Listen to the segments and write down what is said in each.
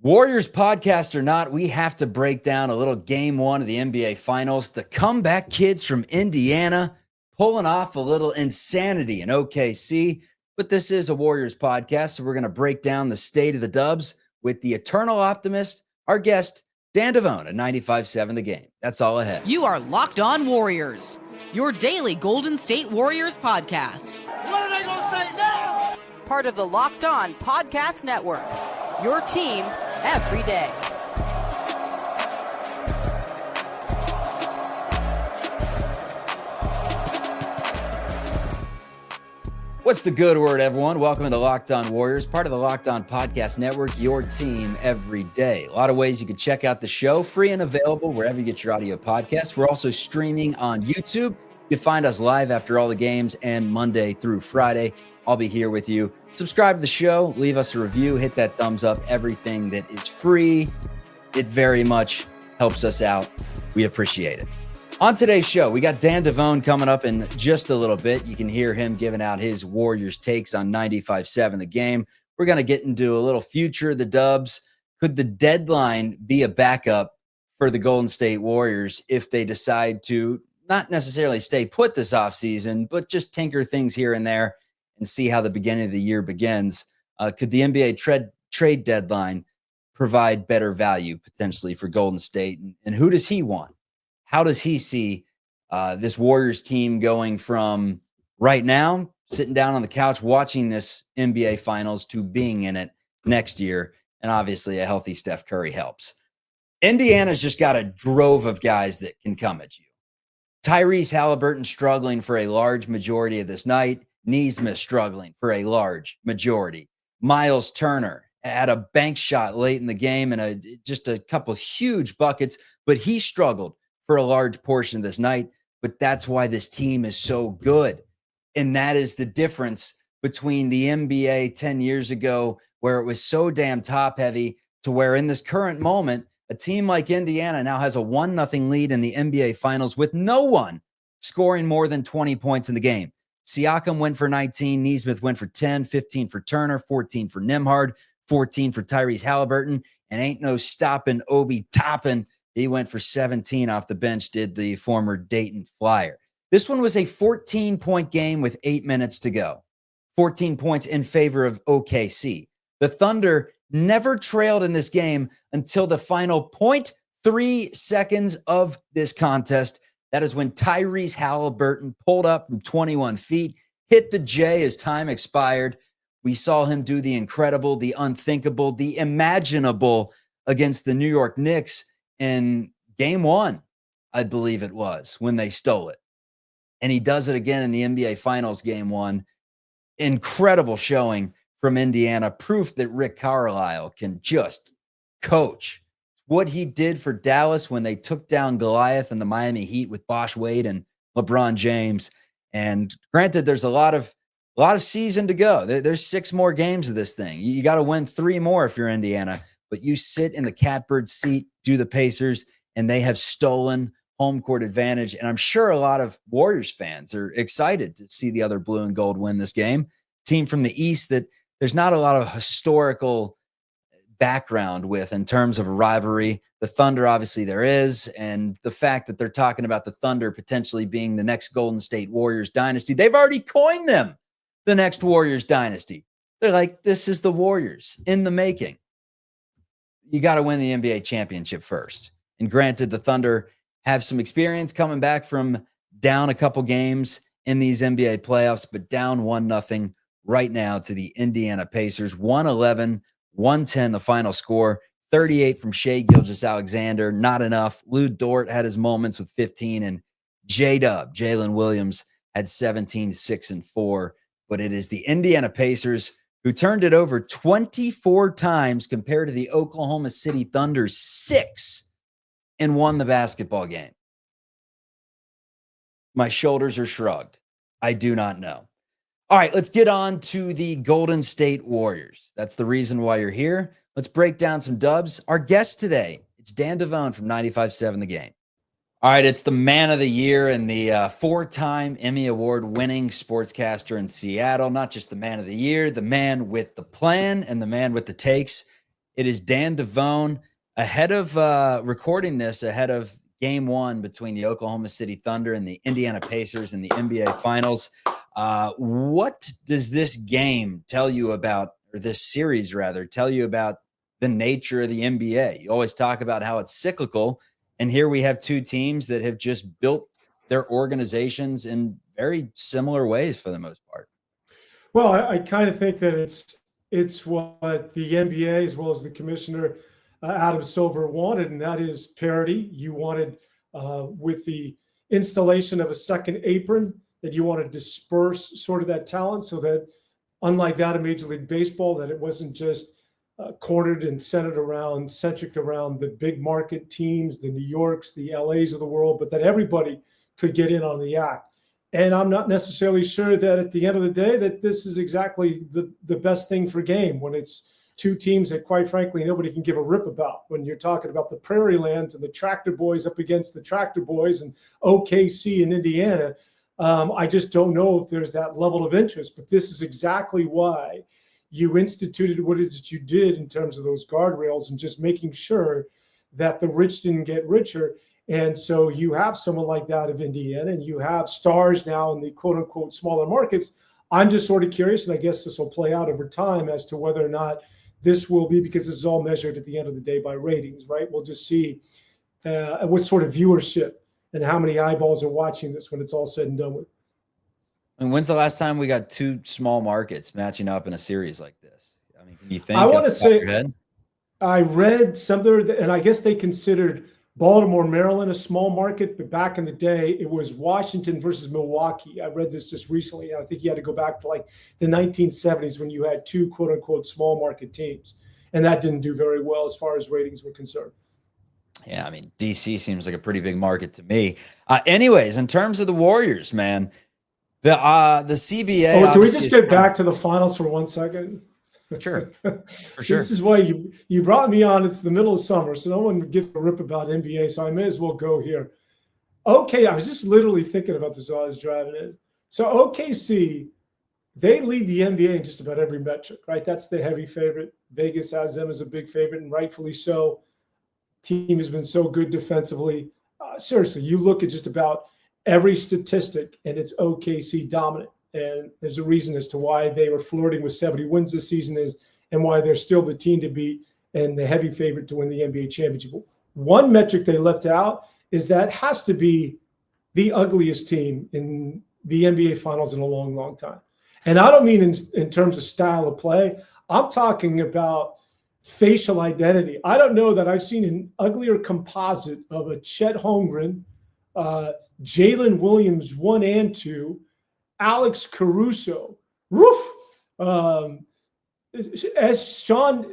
Warriors podcast or not, we have to break down a little game one of the NBA Finals. The comeback kids from Indiana pulling off a little insanity in OKC. But this is a Warriors podcast, so we're going to break down the state of the Dubs with the eternal optimist, our guest, Dan Devone at 95.7 The Game. That's all ahead. You are Locked On Warriors, your daily Golden State Warriors podcast. What are they going to say now? Part of the Locked On Podcast Network, your team every day. What's the good word, everyone? Welcome to the Locked On Warriors, part of the Locked On Podcast Network, your team every day. A lot of ways you can check out the show, free and available wherever you get your audio podcasts. We're also streaming on YouTube. You can find us live after all the games and Monday through Friday. I'll be here with you. Subscribe to the show, leave us a review, hit that thumbs up. Everything that is free, it very much helps us out. We appreciate it. On today's show, we got Dan Devone coming up in just a little bit. You can hear him giving out his Warriors takes on 95.7 The Game. We're going to get into a little future of the Dubs. Could the deadline be a backup for the Golden State Warriors if they decide to not necessarily stay put this offseason, but just tinker things here and there and see how the beginning of the year begins? Could the NBA trade deadline provide better value potentially for Golden State? And who does he want? How does he see this Warriors team going from right now, sitting down on the couch watching this NBA Finals, to being in it next year? And obviously a healthy Steph Curry helps. Indiana's just got a drove of guys that can come at you. Tyrese Halliburton struggling for a large majority of this night. Nesmith struggling for a large majority. Miles Turner had a bank shot late in the game and just a couple huge buckets, but he struggled for a large portion of this night. But that's why this team is so good. And that is the difference between the NBA 10 years ago, where it was so damn top heavy, to where in this current moment, a team like Indiana now has a 1-0 lead in the NBA Finals with no one scoring more than 20 points in the game. Siakam went for 19, Nesmith went for 10, 15 for Turner, 14 for Nembhard, 14 for Tyrese Halliburton, and ain't no stopping Obi Toppin. He went for 17 off the bench, did the former Dayton Flyer. This one was a 14-point game with 8 minutes to go. 14 points in favor of OKC. The Thunder never trailed in this game until the final 0.3 seconds of this contest. That is when Tyrese Halliburton pulled up from 21 feet, hit the J as time expired. We saw him do the incredible, the unthinkable, the imaginable against the New York Knicks in game one, I believe it was, when they stole it. And he does it again in the NBA Finals game one. Incredible showing from Indiana. Proof that Rick Carlisle can just coach. What he did for Dallas when they took down Goliath and the Miami Heat with Bosh Wade and LeBron James. And granted, there's a lot of season to go. There's 6 more games of this thing. You got to win 3 more if you're Indiana. But you sit in the catbird seat, do the Pacers, and they have stolen home court advantage. And I'm sure a lot of Warriors fans are excited to see the other blue and gold win this game. Team from the East that there's not a lot of historical background with in terms of a rivalry. The Thunder, obviously there is. And the fact that they're talking about the Thunder potentially being the next Golden State Warriors dynasty, they've already coined them the next Warriors dynasty. They're like, this is the Warriors in the making. You got to win the NBA championship first. And granted, the Thunder have some experience coming back from down a couple games in these NBA playoffs, but down 1-0 right now to the Indiana Pacers. 111-110 the final score. 38 from Shai Gilgeous-Alexander, not enough. Lou Dort had his moments with 15, and J-Dub, Jalen Williams, had 17, 6, and 4. But it is the Indiana Pacers who turned it over 24 times compared to the Oklahoma City Thunder 6, and won the basketball game. My shoulders are shrugged. I do not know. All right, let's get on to the Golden State Warriors. That's the reason why you're here. Let's break down some dubs. Our guest today, it's Dan Devone from 95.7 The Game. All right, it's the man of the year and the 4-time Emmy Award-winning sportscaster in Seattle. Not just the man of the year, the man with the plan and the man with the takes. It is Dan Devone ahead of recording this ahead of game one between the Oklahoma City Thunder and the Indiana Pacers in the NBA Finals. What does this game tell you about, or this series rather, tell you about the nature of the NBA? You always talk about how it's cyclical, and here we have two teams that have just built their organizations in very similar ways for the most part. Well, I kind of think that it's what the NBA as well as the commissioner Adam Silver wanted, and that is parity. You wanted with the installation of a second apron that you want to disperse sort of that talent so that, unlike that of Major League Baseball, that it wasn't just cornered and centered around the big market teams, the New Yorks, the LAs of the world, but that everybody could get in on the act. And I'm not necessarily sure that at the end of the day that this is exactly the best thing for game when it's two teams that, quite frankly, nobody can give a rip about. When you're talking about the Prairie Lands and the Tractor Boys up against the Tractor Boys and OKC in Indiana, I just don't know if there's that level of interest. But this is exactly why you instituted what it is that you did in terms of those guardrails and just making sure that the rich didn't get richer. And so you have someone like that of Indiana, and you have stars now in the quote unquote smaller markets. I'm just sort of curious, and I guess this will play out over time as to whether or not this will be, because this is all measured at the end of the day by ratings, right? We'll just see what sort of viewership and how many eyeballs are watching this when it's all said and done with. And when's the last time we got two small markets matching up in a series like this? I mean, can you think? I want to say, I read something, and I guess they considered Baltimore, Maryland a small market, but back in the day, it was Washington versus Milwaukee. I read this just recently. I think you had to go back to like the 1970s when you had two quote unquote small market teams, and that didn't do very well as far as ratings were concerned. Yeah, I mean, DC seems like a pretty big market to me. Anyways, in terms of the Warriors, man, the CBA. Can we just get back to the finals for 1 second? Sure. For sure. This is why you brought me on. It's the middle of summer, so no one would give a rip about NBA, so I may as well go here. Okay, I was just literally thinking about this while I was driving in. So OKC, they lead the NBA in just about every metric, right? That's the heavy favorite. Vegas has them as a big favorite, and rightfully so. Team has been so good defensively. Seriously, you look at just about every statistic, and it's OKC dominant. And there's a reason as to why they were flirting with 70 wins this season and why they're still the team to beat and the heavy favorite to win the NBA championship. One metric they left out is that has to be the ugliest team in the NBA Finals in a long, long time. And I don't mean in terms of style of play. I'm talking about facial identity. I don't know that I've seen an uglier composite of a Chet Holmgren, Jalen Williams 1 and 2, Alex Caruso, as Sean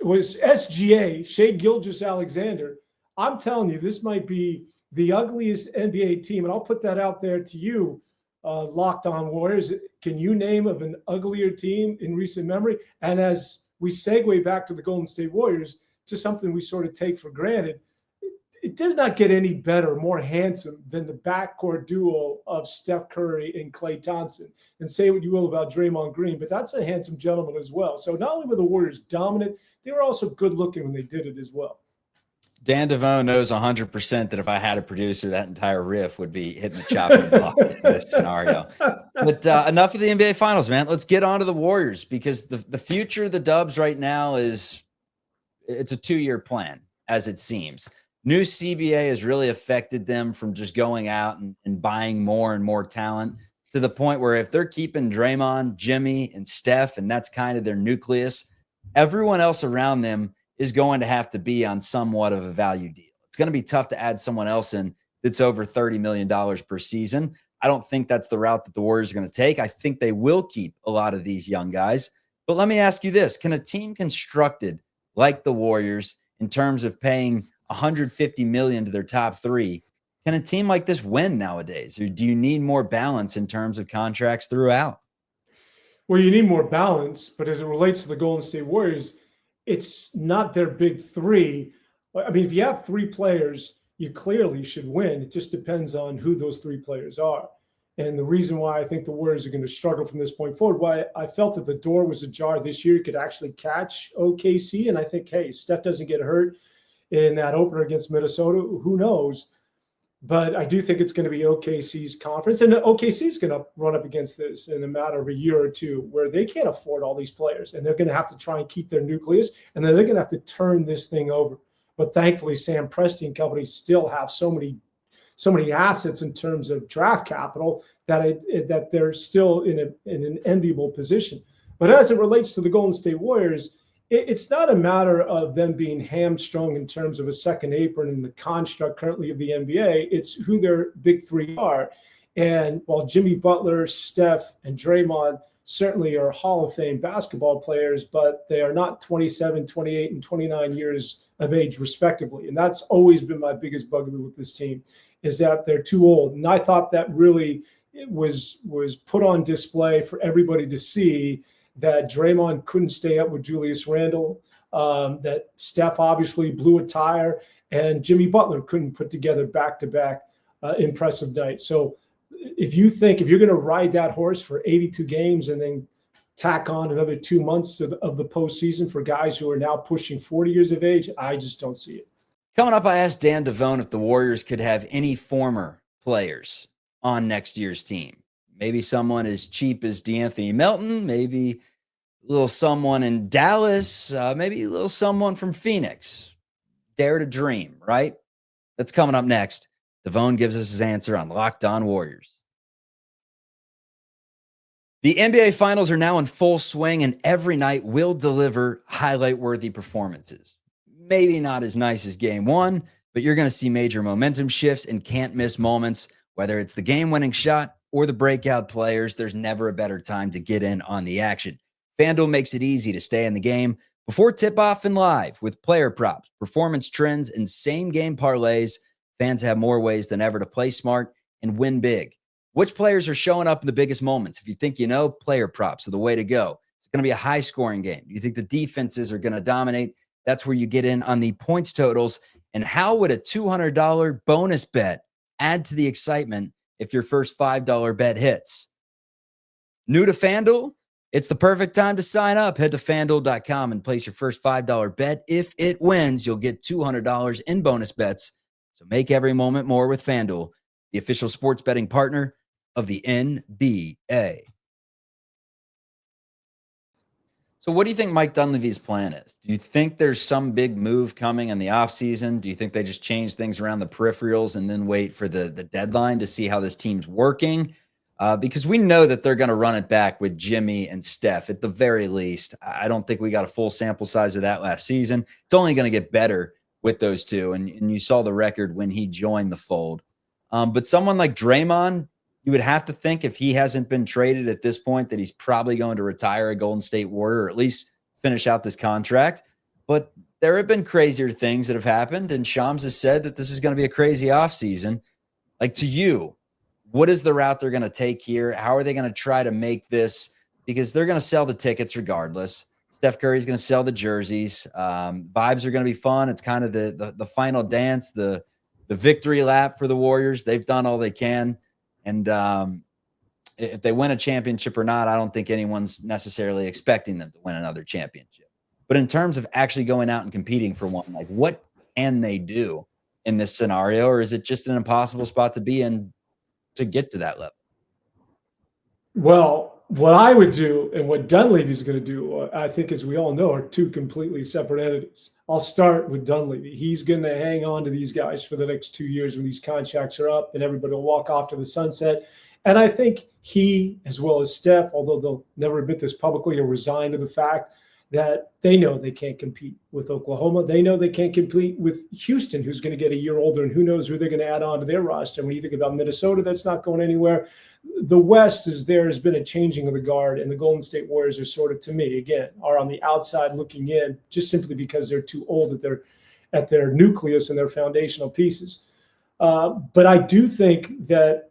was SGA, Shai Gilgeous-Alexander. I'm telling you, this might be the ugliest NBA team, and I'll put that out there to you, Locked On Warriors. Can you name of an uglier team in recent memory? And as we segue back to the Golden State Warriors, to something we sort of take for granted, it does not get any better, more handsome than the backcourt duo of Steph Curry and Klay Thompson. And say what you will about Draymond Green, but that's a handsome gentleman as well. So not only were the Warriors dominant, they were also good looking when they did it as well. Dan Devone knows 100% that if I had a producer, that entire riff would be hitting the chopping block in this scenario. But enough of the NBA Finals, man. Let's get on to the Warriors, because the future of the Dubs right now it's a 2-year plan, as it seems. New CBA has really affected them from just going out and buying more and more talent, to the point where if they're keeping Draymond, Jimmy, and Steph, and that's kind of their nucleus, everyone else around them is going to have to be on somewhat of a value deal. It's going to be tough to add someone else in that's over $30 million per season. I don't think that's the route that the Warriors are going to take. I think they will keep a lot of these young guys. But let me ask you this. Can a team constructed like the Warriors, in terms of paying $150 million to their top three, can a team like this win nowadays? Or do you need more balance in terms of contracts throughout? Well, you need more balance, but as it relates to the Golden State Warriors, it's not their big three. I mean, if you have three players, you clearly should win. It just depends on who those three players are. And the reason why I think the Warriors are going to struggle from this point forward, why I felt that the door was ajar this year, could actually catch OKC. And I think, hey, Steph doesn't get hurt in that opener against Minnesota. Who knows? But I do think it's going to be OKC's conference. And OKC is going to run up against this in a matter of a year or two, where they can't afford all these players. And they're going to have to try and keep their nucleus. And then they're going to have to turn this thing over. But thankfully, Sam Presti and company still have so many assets in terms of draft capital that they're still in an enviable position. But as it relates to the Golden State Warriors, it's not a matter of them being hamstrung in terms of a second apron in the construct currently of the NBA. It's who their big three are. And while Jimmy Butler, Steph, and Draymond certainly are Hall of Fame basketball players, but they are not 27, 28, and 29 years of age, respectively. And that's always been my biggest bugaboo with this team, is that they're too old. And I thought that really was put on display for everybody to see, that Draymond couldn't stay up with Julius Randle, that Steph obviously blew a tire, and Jimmy Butler couldn't put together back-to-back impressive nights. So if you're going to ride that horse for 82 games and then tack on another 2 months of the postseason for guys who are now pushing 40 years of age, I just don't see it. Coming up, I asked Dan Devone if the Warriors could have any former players on next year's team. Maybe someone as cheap as DeAnthony Melton, maybe a little someone in Dallas, maybe a little someone from Phoenix. Dare to dream, right? That's coming up next. Devone gives us his answer on Locked On Warriors. The NBA Finals are now in full swing, and every night will deliver highlight-worthy performances. Maybe not as nice as Game 1, but you're going to see major momentum shifts and can't-miss moments. Whether it's the game-winning shot or the breakout players, there's never a better time to get in on the action. FanDuel makes it easy to stay in the game before tip-off and live with player props, performance trends, and same-game parlays. Fans have more ways than ever to play smart and win big. Which players are showing up in the biggest moments? If you think you know, player props are the way to go. It's going to be a high-scoring game. You think the defenses are going to dominate? That's where you get in on the points totals. And how would a $200 bonus bet add to the excitement if your first $5 bet hits? New to FanDuel? It's the perfect time to sign up. Head to FanDuel.com and place your first $5 bet. If it wins, you'll get $200 in bonus bets. So make every moment more with FanDuel, the official sports betting partner of the NBA. So what do you think Mike Dunleavy's plan is? Do you think there's some big move coming in the offseason? Do you think they just change things around the peripherals and then wait for the deadline to see how this team's working? Because we know that they're going to run it back with Jimmy and Steph at the very least. I don't think we got a full sample size of that last season. It's only going to get better with those two. And you saw the record when he joined the fold. But someone like Draymond, you would have to think, if he hasn't been traded at this point, that he's probably going to retire a Golden State Warrior, or at least finish out this contract. But there have been crazier things that have happened. And Shams has said that this is going to be a crazy offseason. Like, to you, what is the route they're going to take here? How are they going to try to make this? Because they're going to sell the tickets regardless. Steph Curry is going to sell the jerseys. Vibes are going to be fun. It's kind of the final dance, the victory lap for the Warriors. They've done all they can. And if they win a championship or not, I don't think anyone's necessarily expecting them to win another championship. But in terms of actually going out and competing for one, like, what can they do in this scenario? Or is it just an impossible spot to be in to get to that level? Well, what I would do and what Dunleavy's going to do, I think, as we all know, are two completely separate entities. I'll start with Dunleavy. He's going to hang on to these guys for the next 2 years when these contracts are up, and everybody will walk off to the sunset. And I think he, as well as Steph, although they'll never admit this publicly, are resigned to the fact that they know they can't compete with Oklahoma. They know they can't compete with Houston, who's going to get a year older, and who knows who they're going to add on to their roster. When you think about Minnesota, that's not going anywhere. The West there has been a changing of the guard, and the Golden State Warriors are sort of, to me, again, are on the outside looking in, just simply because they're too old at their nucleus and their foundational pieces. But I do think that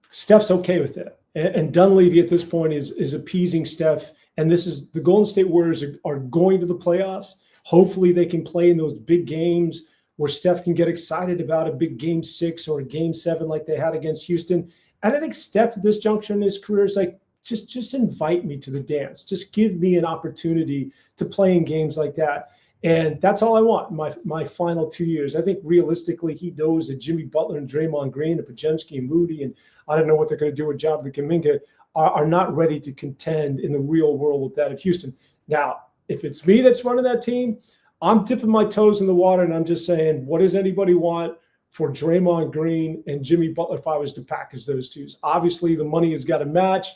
Steph's okay with that. And Dunleavy at this point is appeasing Steph. And this is the Golden State Warriors are going to the playoffs. Hopefully they can play in those big games where Steph can get excited about a big Game 6 or a Game 7 like they had against Houston. And I think Steph at this juncture in his career is like, just invite me to the dance. Just give me an opportunity to play in games like that. And that's all I want my final 2 years. I think realistically, he knows that Jimmy Butler and Draymond Green and Podziemski and Moody, and I don't know what they're going to do with Jonathan Kuminga, are not ready to contend in the real world with that of Houston. Now, if it's me that's running that team, I'm dipping my toes in the water and I'm just saying, what does anybody want for Draymond Green and Jimmy Butler if I was to package those two? Obviously, the money has got to match,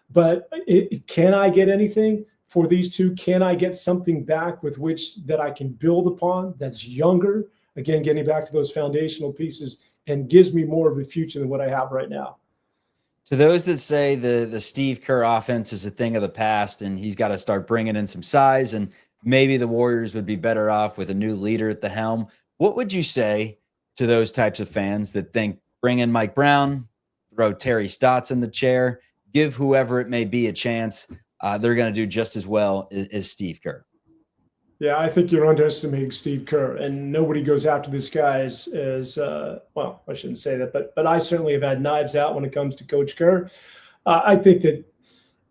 but can I get anything for these two? Can I get something back with which that I can build upon that's younger? Again, getting back to those foundational pieces and gives me more of a future than what I have right now. To those that say the Steve Kerr offense is a thing of the past and he's got to start bringing in some size and maybe the Warriors would be better off with a new leader at the helm, what would you say to those types of fans that think bring in Mike Brown, throw Terry Stotts in the chair, give whoever it may be a chance, they're going to do just as well as Steve Kerr? Yeah, I think you're underestimating Steve Kerr, and nobody goes after this guy as well, I shouldn't say that, but I certainly have had knives out when it comes to Coach Kerr. I think that,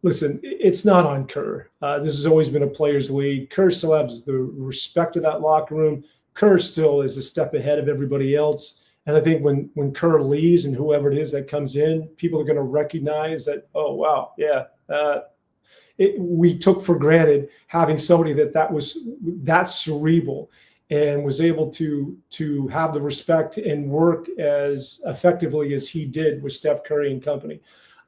listen, it's not on Kerr. This has always been a players' league. Kerr still has the respect of that locker room. Kerr still is a step ahead of everybody else. And I think when Kerr leaves and whoever it is that comes in, people are going to recognize that, oh, wow, yeah, we took for granted having somebody that was that cerebral and was able to have the respect and work as effectively as he did with Steph Curry and company.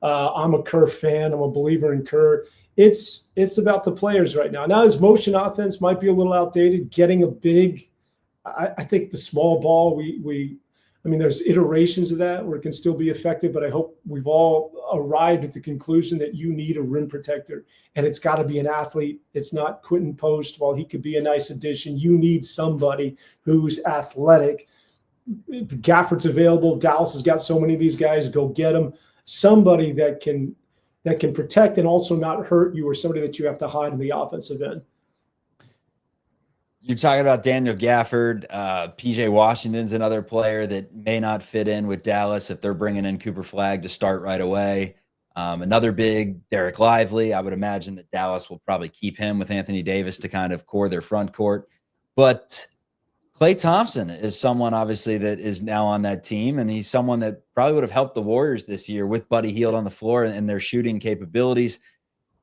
I'm a Kerr fan. I'm a believer in Kerr. It's about the players right now. Now his motion offense might be a little outdated. Getting a big, I think the small ball, I mean, there's iterations of that where it can still be effective, but I hope we've all arrived at the conclusion that you need a rim protector, and it's got to be an athlete. It's not Quentin Post. While he could be a nice addition, you need somebody who's athletic. If Gafford's available, Dallas has got so many of these guys, go get them. Somebody that can protect and also not hurt you, or somebody that you have to hide in the offensive end. You're talking about Daniel Gafford. PJ Washington's another player that may not fit in with Dallas if they're bringing in Cooper Flagg to start right away. Another big, Derek Lively. I would imagine that Dallas will probably keep him with Anthony Davis to kind of core their front court. But Klay Thompson is someone, obviously, that is now on that team, and he's someone that probably would have helped the Warriors this year with Buddy Hield on the floor and their shooting capabilities.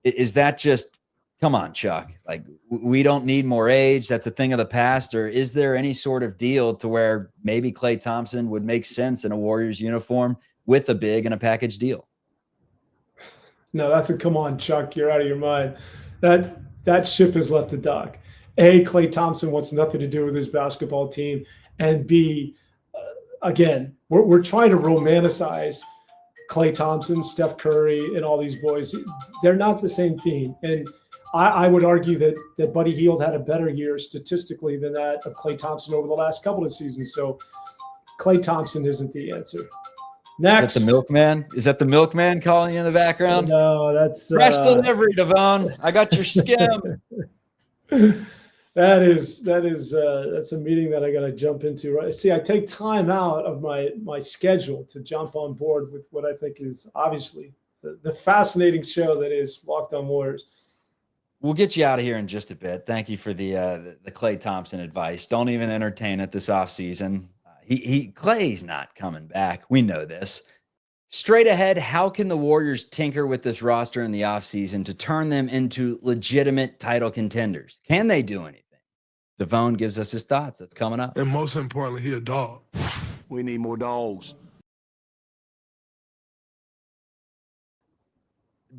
Is that just – come on, Chuck, like we don't need more age. That's a thing of the past. Or is there any sort of deal to where maybe Klay Thompson would make sense in a Warriors uniform with a big and a package deal? No, that's a come on, Chuck. You're out of your mind. That ship has left the dock. A, Klay Thompson wants nothing to do with his basketball team. And B, again, we're trying to romanticize Klay Thompson, Steph Curry, and all these boys. They're not the same team. And I would argue that Buddy Hield had a better year statistically than that of Klay Thompson over the last couple of seasons. So Klay Thompson isn't the answer. Next. Is that the milkman? Is that the milkman calling you in the background? No, that's fresh delivery, Devone. I got your skim. That's a meeting that I got to jump into. Right? See, I take time out of my schedule to jump on board with what I think is obviously the fascinating show that is Locked On Warriors. We'll get you out of here in just a bit. Thank you for the Klay Thompson advice. Don't even entertain it this offseason. Klay's not coming back. We know this. Straight ahead, how can the Warriors tinker with this roster in the offseason to turn them into legitimate title contenders? Can they do anything? Devone gives us his thoughts. That's coming up. And most importantly, he a dog. We need more dogs.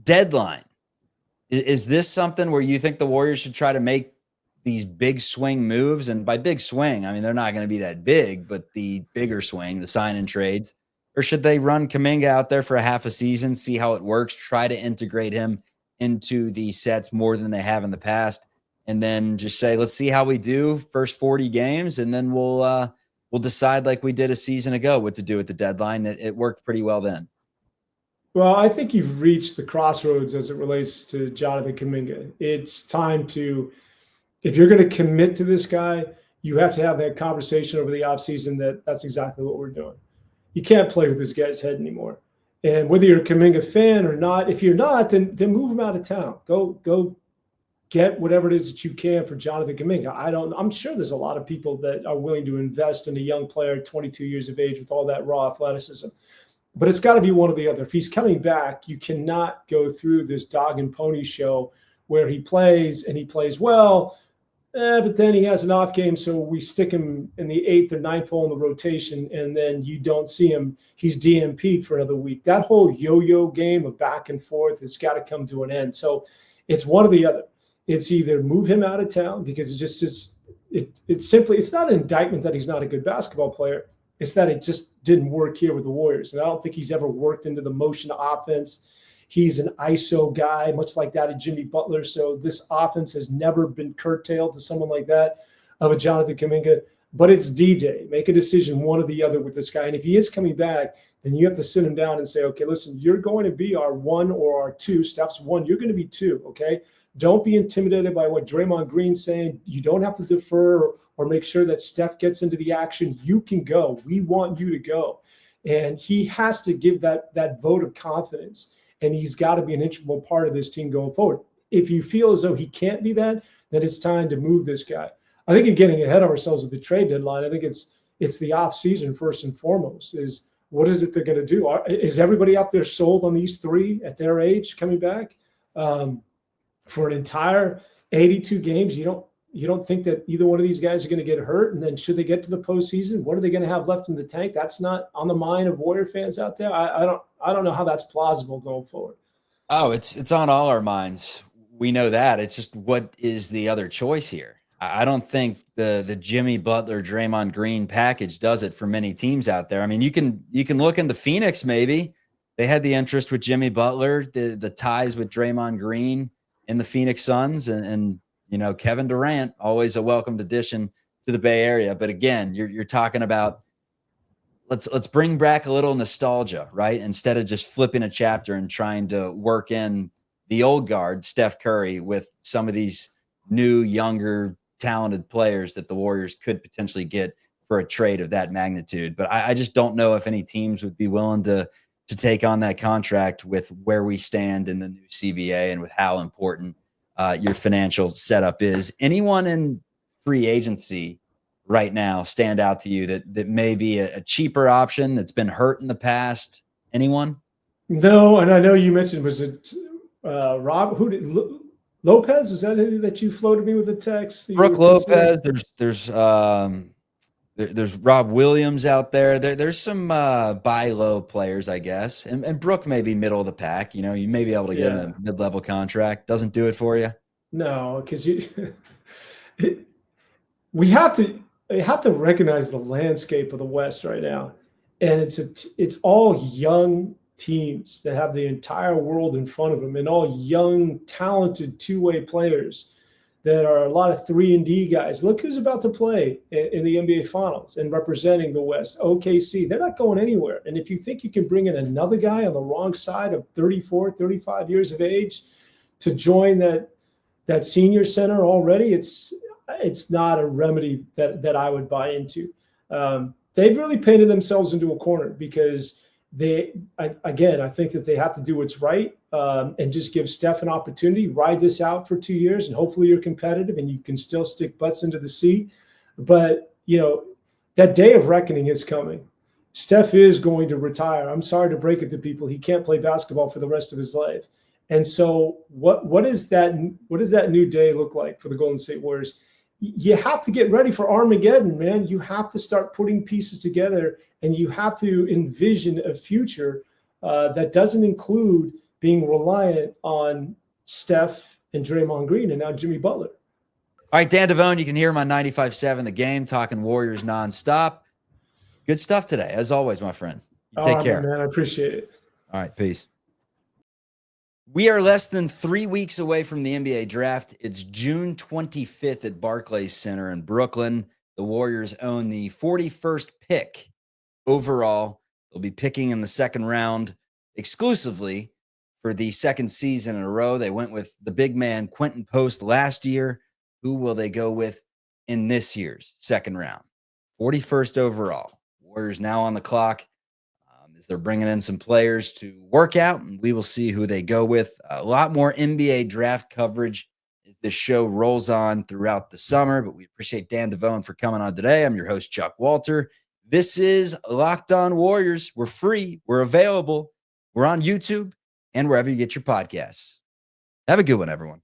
Deadline. Is this something where you think the Warriors should try to make these big swing moves? And by big swing, I mean, they're not going to be that big, but the bigger swing, the sign and trades. Or should they run Kuminga out there for a half a season, see how it works, try to integrate him into the sets more than they have in the past, and then just say, let's see how we do first 40 games, and then we'll decide like we did a season ago what to do at the deadline. It worked pretty well then. Well, I think you've reached the crossroads as it relates to Jonathan Kuminga. It's time to, if you're going to commit to this guy, you have to have that conversation over the offseason that's exactly what we're doing. You can't play with this guy's head anymore. And whether you're a Kuminga fan or not, if you're not, then move him out of town. Go get whatever it is that you can for Jonathan Kuminga. I'm sure there's a lot of people that are willing to invest in a young player, 22 years of age, with all that raw athleticism. But it's got to be one or the other. If he's coming back, you cannot go through this dog and pony show where he plays and he plays well, but then he has an off game, so we stick him in the 8th or 9th hole in the rotation, and then you don't see him. He's DMP'd for another week. That whole yo-yo game of back and forth has got to come to an end. So it's one or the other. It's either move him out of town because it just is. It's not an indictment that he's not a good basketball player. It's that it just didn't work here with the Warriors, and I don't think he's ever worked into the motion offense. He's an ISO guy, much like that of Jimmy Butler. So this offense has never been curtailed to someone like that of a Jonathan Kuminga. But it's D-Day. Make a decision one or the other with this guy. And if he is coming back, then you have to sit him down and say, okay, listen, you're going to be our 1 or our 2. Steph's 1. You're going to be 2, okay? Don't be intimidated by what Draymond Green's saying. You don't have to defer or make sure that Steph gets into the action. You can go. We want you to go. And he has to give that vote of confidence. And he's got to be an integral part of this team going forward. If you feel as though he can't be that, then it's time to move this guy. I think you're getting ahead of ourselves at the trade deadline. I think it's the offseason first and foremost. Is what is it they're going to do? Is everybody out there sold on these 3 at their age coming back for an entire 82 games? You don't think that either one of these guys are going to get hurt? And then should they get to the postseason, what are they going to have left in the tank? That's not on the mind of Warrior fans out there. I don't know how that's plausible going forward. Oh, it's on all our minds. We know that. It's just, what is the other choice here? I don't think the Jimmy Butler, Draymond Green package does it for many teams out there. I mean, you can look into Phoenix. Maybe they had the interest with Jimmy Butler, the ties with Draymond Green in the Phoenix Suns, and Kevin Durant, always a welcomed addition to the Bay Area. But again, you're talking about let's bring back a little nostalgia, right? Instead of just flipping a chapter and trying to work in the old guard, Steph Curry, with some of these new, younger, talented players that the Warriors could potentially get for a trade of that magnitude. But I just don't know if any teams would be willing to take on that contract with where we stand in the new CBA and with how important your financial setup is. Anyone in free agency right now stand out to you that may be a cheaper option that's been hurt in the past? Anyone? No, and I know you mentioned, was it Rob? Lopez? Was that you floated me with a text? Brooke Lopez. There's Rob Williams out there. There's some buy low players, I guess. And Brooke may be middle of the pack. You may be able to get him a mid-level contract. Doesn't do it for you. No, because we have to recognize the landscape of the West right now. And it's all young teams that have the entire world in front of them, and all young, talented two-way players that are a lot of 3-and-D guys. Look who's about to play in the NBA Finals and representing the West. OKC, they're not going anywhere. And if you think you can bring in another guy on the wrong side of 34, 35 years of age to join that senior center already, it's not a remedy that I would buy into. They've really painted themselves into a corner because I think that they have to do what's right and just give Steph an opportunity, ride this out for 2 years, and hopefully you're competitive and you can still stick butts into the seat. But, that day of reckoning is coming. Steph is going to retire. I'm sorry to break it to people. He can't play basketball for the rest of his life. And so what does that new day look like for the Golden State Warriors? You have to get ready for Armageddon, man. You have to start putting pieces together, and you have to envision a future that doesn't include being reliant on Steph and Draymond Green and now Jimmy Butler. All right, Dan Devone, you can hear him on 95.7 The Game, talking Warriors nonstop. Good stuff today, as always, my friend. Take care. Man, I appreciate it. All right, peace. We are less than 3 weeks away from the NBA draft. It's June 25th at Barclays Center in Brooklyn. The Warriors own the 41st pick overall. They'll be picking in the second round exclusively for the second season in a row. They went with the big man Quentin Post last year. Who will they go with in this year's second round? 41st overall. Warriors now on the clock. as they're bringing in some players to work out, and we will see who they go with. A lot more NBA draft coverage as this show rolls on throughout the summer, but we appreciate Dan Devone for coming on today. I'm your host, Chuck Walter. This is Locked On Warriors. We're free. We're available. We're on YouTube and wherever you get your podcasts. Have a good one, everyone.